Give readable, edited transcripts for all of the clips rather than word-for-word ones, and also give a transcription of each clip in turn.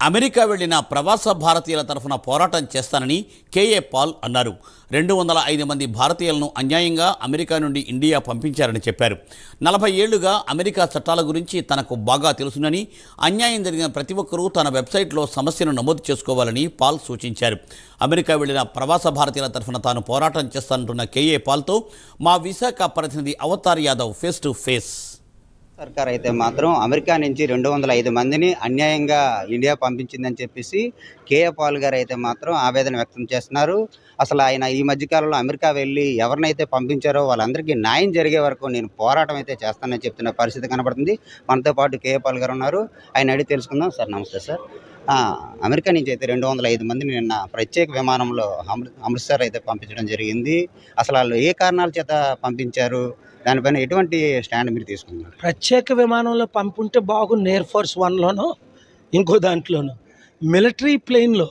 America వెళ్లిన ప్రవాస భారతీయుల తరఫున పోరాటం చేస్తానని కేఏ పాల్ అన్నారు. 205 మంది భారతీయులను అన్యాయంగా అమెరికా నుండి ఇండియా పంపించారని చెప్పారు. 40 ఏళ్లుగా అమెరికా చట్టాల గురించి తనకు బాగా తెలుసునని, అన్యాయం జరిగిన ప్రతి ఒక్కరూ తన వెబ్సైట్లో సమస్యను నమోదు చేసుకోవాలని పాల్ సూచించారు. అమెరికా వెళ్లిన ప్రవాస భారతీయుల తరఫున తాను పోరాటం చేస్తానంటున్న కేఏ పాల్తో మా విశాఖ ప్రతినిధి Avatar Yadav face to face. సర్కార్ అయితే మాత్రం అమెరికా నుంచి 205 మందిని అన్యాయంగా ఇండియా పంపించిందని చెప్పేసి కేఏ పాల్ గారు అయితే మాత్రం ఆవేదన వ్యక్తం చేస్తున్నారు. అసలు ఆయన ఈ మధ్యకాలంలో అమెరికా వెళ్ళి ఎవరినైతే పంపించారో వాళ్ళందరికీ న్యాయం జరిగే వరకు నేను పోరాటం అయితే చేస్తానని చెప్తున్న పరిస్థితి కనబడుతుంది. మనతో పాటు కేఏ పాల్ గారు ఉన్నారు. ఆయన అడిగి తెలుసుకుందాం. సార్ నమస్తే సార్. అమెరికా నుంచి అయితే 205 మందిని నిన్న ప్రత్యేక విమానంలో అమృత్సర్ అయితే పంపించడం జరిగింది. అసలు వాళ్ళు ఏ కారణాల చేత పంపించారు, దానిపైన ఎటువంటి స్టాండ్ మీరు తీసుకున్నారు? ప్రత్యేక విమానంలో పంపుంటే బాగుంది. ఎయిర్ ఫోర్స్ 1లోనో ఇంకో దాంట్లోనో మిలిటరీ ప్లేన్లో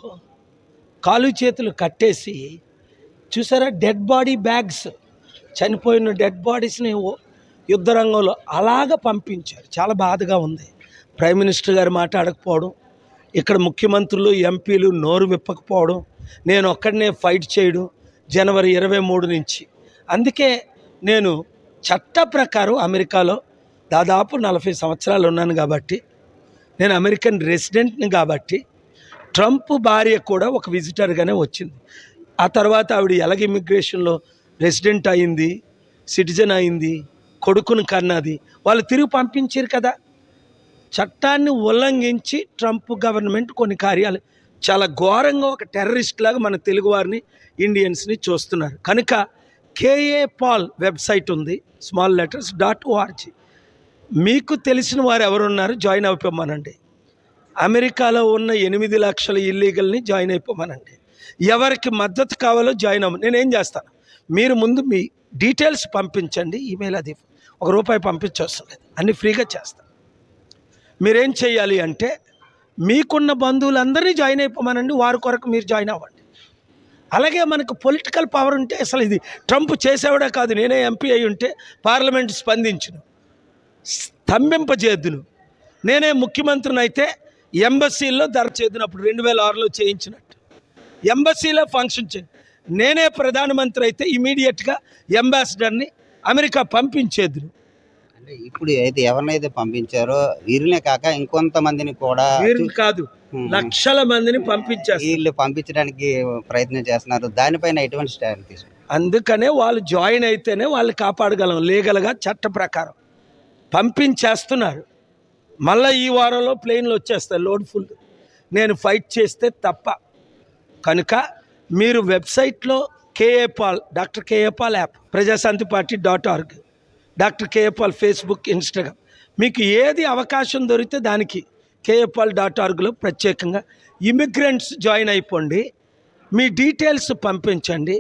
కాలు చేతులు కట్టేసి చూసారా, డెడ్ బాడీ బ్యాగ్స్, చనిపోయిన డెడ్ బాడీస్ని యుద్ధ రంగంలో అలాగ పంపించారు. చాలా బాధగా ఉంది. ప్రైమ్ మినిస్టర్ గారు మాట్లాడకపోవడం, ఇక్కడ ముఖ్యమంత్రులు ఎంపీలు నోరు విప్పకపోవడం, నేను ఒక్కడనే ఫైట్ చేయడం జనవరి 23 నుంచి. అందుకే నేను చట్ట ప్రకారం అమెరికాలో దాదాపు 40 సంవత్సరాలు ఉన్నాను కాబట్టి, నేను అమెరికన్ రెసిడెంట్ని కాబట్టి, ట్రంప్ భార్య కూడా ఒక విజిటర్గానే వచ్చింది. ఆ తర్వాత ఆవిడ ఎలాగ ఇమిగ్రేషన్లో రెసిడెంట్ అయింది, సిటిజన్ అయింది, కొడుకును కన్నది. వాళ్ళు తిరిగి పంపించారు కదా. చట్టాన్ని ఉల్లంఘించి ట్రంప్ గవర్నమెంట్ కొన్ని కార్యాలు చాలా ఘోరంగా ఒక టెర్రరిస్ట్ లాగా మన తెలుగువారిని, ఇండియన్స్ని చూస్తున్నారు. కనుక కేఏ పాల్ వెబ్సైట్ ఉంది, smallletters.org. మీకు తెలిసిన వారు ఎవరున్నారు జాయిన్ అయిపోమనండి. అమెరికాలో ఉన్న 8 లక్షల ఇల్లీగల్ని జాయిన్ అయిపోమనండి. ఎవరికి మద్దతు కావాలో జాయిన్ అవ్వ. నేనేం చేస్తాను, మీరు ముందు మీ డీటెయిల్స్ పంపించండి. ఈమెయిల్ అది ₹1 పంపించవసరం లేదు, అన్నీ ఫ్రీగా చేస్తాను. మీరేం చేయాలి అంటే మీకున్న బంధువులందరినీ జాయిన్ అయిపోమనండి. వారి కొరకు మీరు జాయిన్ అవ్వండి. అలాగే మనకు పొలిటికల్ పవర్ ఉంటే, అసలు ఇది ట్రంప్ చేసేవాడే కాదు, నేనే ఎంపీ అయి ఉంటే పార్లమెంట్ స్పందించును, స్తంభింపజేద్దును. నేనే ముఖ్యమంత్రిని అయితే ఎంబసీల్లో చేద్దునప్పుడు 2006లో చేయించినట్టు ఎంబసీలో ఫంక్షన్ నేనే ప్రధానమంత్రి అయితే ఇమీడియట్గా అంబాసిడర్ని అమెరికా పంపించేద్దును. అంటే ఇప్పుడు అయితే ఎవరినైతే పంపించారో వీరినే కాక ఇంకొంతమందిని కూడా, వీరిని కాదు, లక్షల మందిని పంపించారు. వీళ్ళు పంపించడానికి ప్రయత్నం చేస్తున్నారు. దానిపైన ఎటువంటి స్టాండ్ తీసుకున్నారు? అందుకనే వాళ్ళు జాయిన్ అయితేనే వాళ్ళు కాపాడగలం. లీగల్గా చట్ట ప్రకారం పంపించేస్తున్నారు. మళ్ళీ ఈ వారంలో ప్లేన్లు వచ్చేస్తాయి లోడ్ ఫుల్. నేను ఫైట్ చేస్తే తప్ప. కనుక మీరు వెబ్సైట్లో KA Paul, doctor KA Paul app, ప్రజాశాంతిపార్టీ.org, doctor KA Paul Facebook, Instagram, మీకు ఏది అవకాశం దొరికితే దానికి KAPAL.orgలో ప్రత్యేకంగా ఇమిగ్రెంట్స్ జాయిన్ అయిపోండి. మీ డీటెయిల్స్ పంపించండి.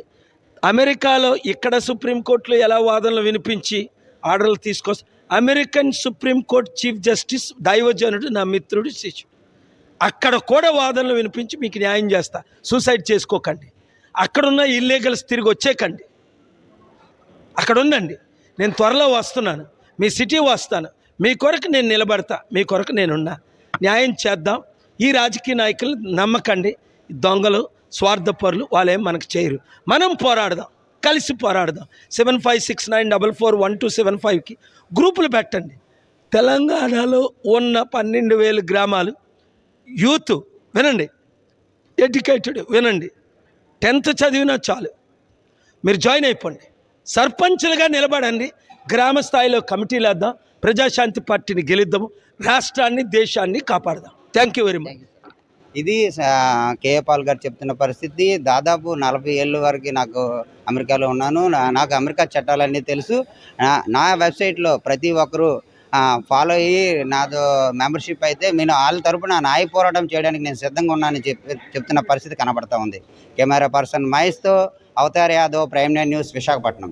అమెరికాలో ఇక్కడ సుప్రీంకోర్టులో ఎలా వాదనలు వినిపించి ఆర్డర్లు తీసుకొస్తా, అమెరికన్ సుప్రీంకోర్టు చీఫ్ జస్టిస్ దైవజనుడు, నా మిత్రుడు, శిష్యుడు, అక్కడ కూడా వాదనలు వినిపించి మీకు న్యాయం చేస్తా. సూసైడ్ చేసుకోకండి. అక్కడున్న ఇల్లీగల్స్ తిరిగి వచ్చేకండి. అక్కడ ఉండండి. నేను త్వరలో వస్తున్నాను, మీ సిటీ వస్తాను, మీ కొరకు నేను నిలబడతా, మీ కొరకు నేనున్నా. న్యాయం చేద్దాం. ఈ రాజకీయ నాయకులు నమ్మకండి. దొంగలు, స్వార్థపరులు, వాళ్ళేం మనకు చేయరు. మనం పోరాడదాం, కలిసి పోరాడదాం. 7569441275కి గ్రూపులు పెట్టండి. తెలంగాణలో ఉన్న 12,000 గ్రామాలు యూత్ వినండి, ఎడ్యుకేటెడ్ వినండి, 10th చదివినా చాలు, మీరు జాయిన్ అయిపోండి. సర్పంచులుగా నిలబడండి. గ్రామ స్థాయిలో కమిటీలు వేద్దాం. ప్రజాశాంతి పార్టీని గెలిద్దాము. రాష్ట్రాన్ని, దేశాన్ని కాపాడదాం. Thank you very much. ఇది కేఏ పాల్ గారు చెప్తున్న పరిస్థితి. దాదాపు 40 ఏళ్ళ వరకు నాకు అమెరికాలో ఉన్నాను. నాకు అమెరికా చట్టాలన్నీ తెలుసు. నా వెబ్సైట్లో ప్రతి ఒక్కరూ ఫాలో అయ్యి నాదో మెంబర్షిప్ అయితే నేను వాళ్ళ తరపున న్యాయ పోరాటం చేయడానికి నేను సిద్ధంగా ఉన్నానని చెప్తున్న పరిస్థితి కనబడతా ఉంది. కెమెరా పర్సన్ మహేష్తో అవతార్ యాదవ్, ప్రైమ్9 న్యూస్, విశాఖపట్నం.